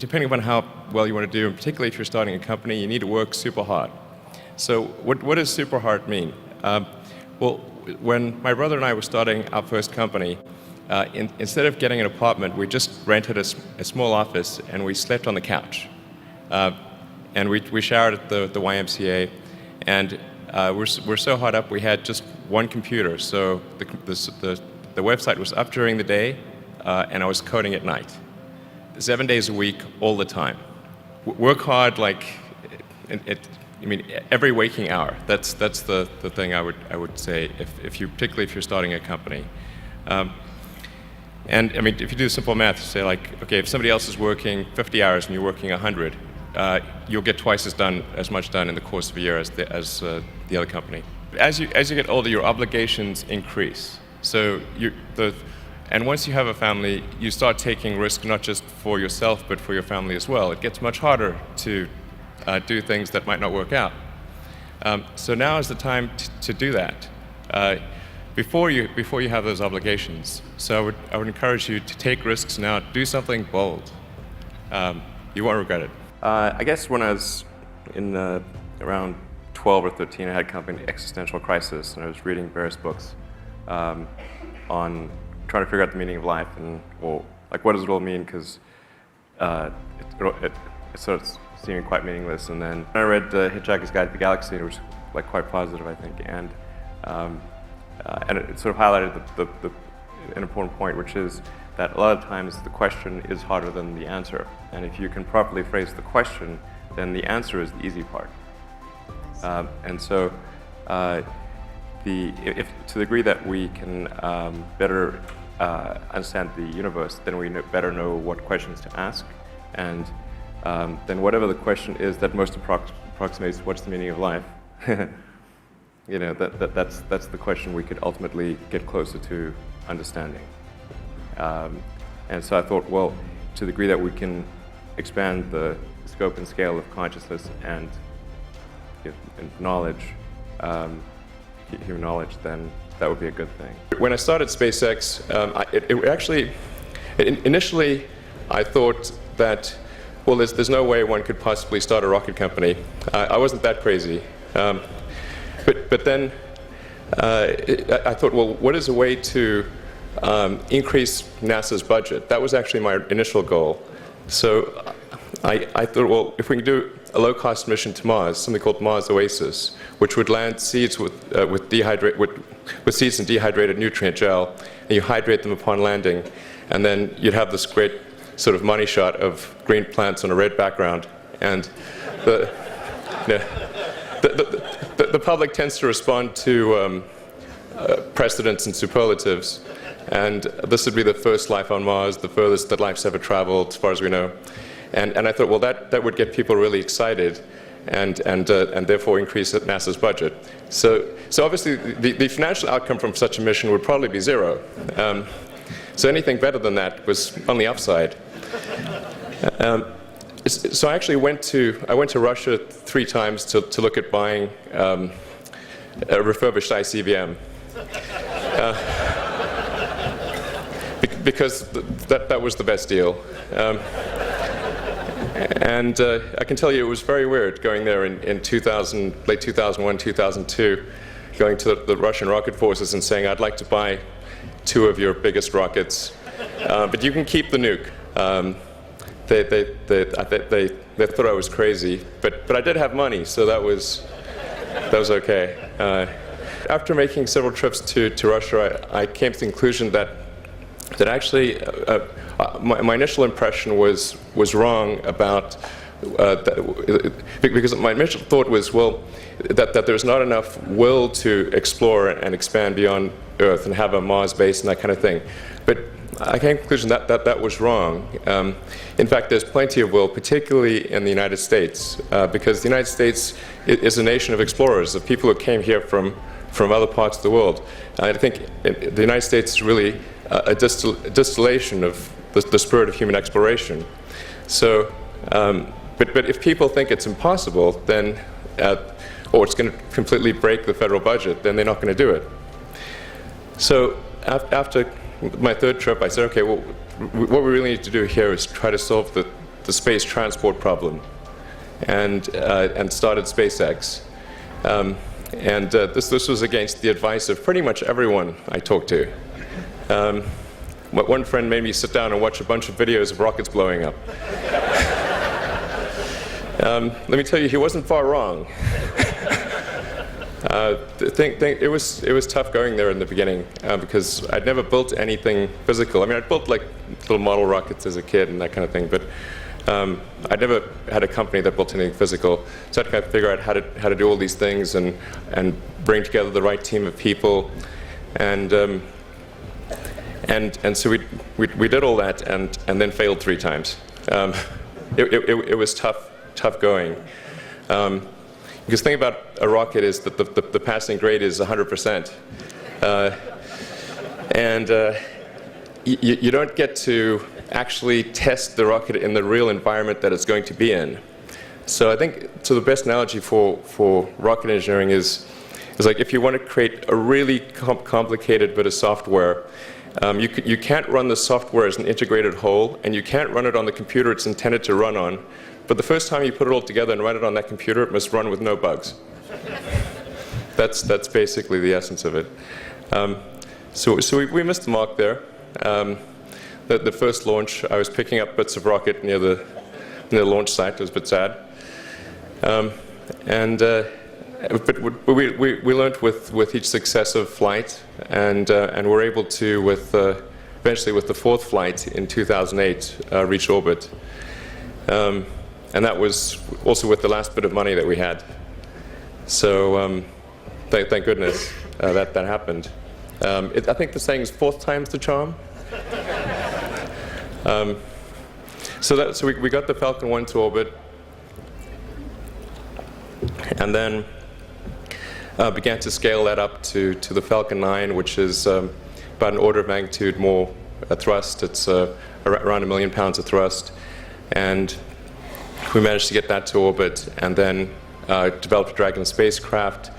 depending upon how well you want to do, and particularly if you're starting a company, you need to work super hard. So what does super hard mean? Well, when my brother and I were starting our first company, instead of getting an apartment, we just rented a small office and we slept on the couch. And we showered at the YMCA, and we're so hot up we had just one computer. So the website was up during the day, and I was coding at night, 7 days a week, all the time. Work hard, like every waking hour. That's the thing I would say particularly if you're starting a company. And if you do simple math, you say like, okay, if somebody else is working 50 hours and you're working 100, you'll get twice as much done in the course of a year as the other company. As you get older, your obligations increase. So and once you have a family, you start taking risks not just for yourself but for your family as well. It gets much harder to do things that might not work out. So now is the time to do that before you have those obligations. So I would encourage you to take risks now. Do something bold. You won't regret it. I guess when I was in around 12 or 13, I had kind of an existential crisis, and I was reading various books on trying to figure out the meaning of life and, well, like, what does it all mean? Because it sort of seemed quite meaningless. And then I read Hitchhiker's Guide to the Galaxy, and it was like quite positive, I think, and it sort of highlighted an important point, which is that a lot of times the question is harder than the answer. And if you can properly phrase the question, then the answer is the easy part. And so to the degree that we can better understand the universe, then we better know what questions to ask. And then whatever the question is that most approximates what's the meaning of life, that's the question we could ultimately get closer to understanding. And so I thought, well, to the degree that we can expand the scope and scale of consciousness and knowledge, human knowledge, then that would be a good thing. When I started SpaceX, initially I thought that, well, there's no way one could possibly start a rocket company. I wasn't that crazy. But then I thought, well, what is a way to increase NASA's budget? That was actually my initial goal. So I thought, well, if we can do a low-cost mission to Mars, something called Mars Oasis, which would land seeds with seeds and dehydrated nutrient gel, and you hydrate them upon landing, and then you'd have this great sort of money shot of green plants on a red background, and the public tends to respond to precedents and superlatives, and this would be the first life on Mars, the furthest that life's ever traveled, as far as we know. And I thought, well, that would get people really excited, and therefore increase NASA's budget. So obviously, the financial outcome from such a mission would probably be zero. So anything better than that was on the upside. So I actually went to Russia 3 times to look at buying a refurbished ICBM. Because that was the best deal. And I can tell you it was very weird going there in late 2001, 2002, going to the Russian rocket forces and saying, I'd like to buy 2 of your biggest rockets, but you can keep the nuke. They thought I was crazy, but I did have money, so that was okay. After making several trips to Russia, I came to the conclusion that actually my initial impression was wrong about because my initial thought was, well, that there's not enough will to explore and expand beyond Earth and have a Mars base and that kind of thing. But I came to the conclusion that was wrong. In fact, there's plenty of will, particularly in the United States, because the United States is a nation of explorers, of people who came here from other parts of the world. I think the United States is really a distillation of the spirit of human exploration. So, but if people think it's impossible, then, or it's going to completely break the federal budget, then they're not going to do it. So after my 3rd trip, I said, okay, well, what we really need to do here is try to solve the space transport problem, and started SpaceX. This was against the advice of pretty much everyone I talked to. One friend made me sit down and watch a bunch of videos of rockets blowing up. Let me tell you, he wasn't far wrong. It was tough going there in the beginning because I'd never built anything physical. I mean, I'd built like little model rockets as a kid and that kind of thing, but I'd never had a company that built anything physical. So I had to kind of figure out how to do all these things and bring together the right team of people, and so we did all that and then failed 3 times. It was tough going. Because the thing about a rocket is that the passing grade is 100%. You don't get to actually test the rocket in the real environment that it's going to be in. So I think the best analogy for rocket engineering is like if you want to create a really complicated bit of software, you can't run the software as an integrated whole, and you can't run it on the computer it's intended to run on. But the first time you put it all together and run it on that computer, it must run with no bugs. That's basically the essence of it. So we missed the mark there. The first launch, I was picking up bits of rocket near the launch site. It was a bit sad. But we learned with each successive flight, and were able to, eventually with the 4th flight in 2008, reach orbit. And that was also with the last bit of money that we had. So thank goodness that happened. I think the saying is 4th time's the charm. So we got the Falcon 1 to orbit, and then began to scale that up to the Falcon 9, which is about an order of magnitude more thrust. It's around 1 million pounds of thrust. And we managed to get that to orbit, and then developed a Dragon spacecraft,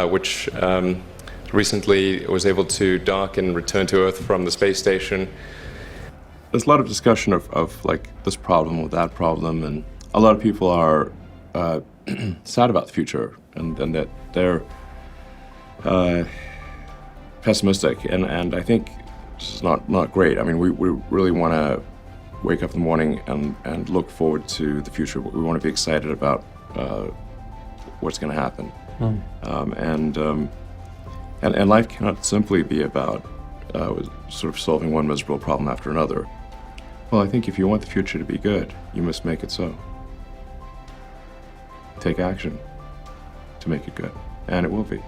which recently was able to dock and return to Earth from the space station. There's a lot of discussion of like this problem or that problem, and a lot of people are sad about the future, and that they're pessimistic, and I think this is not great. I mean, we really want to wake up in the morning and look forward to the future. We want to be excited about what's going to happen. And life cannot simply be about sort of solving one miserable problem after another. Well, I think if you want the future to be good, you must make it so. Take action to make it good, and it will be.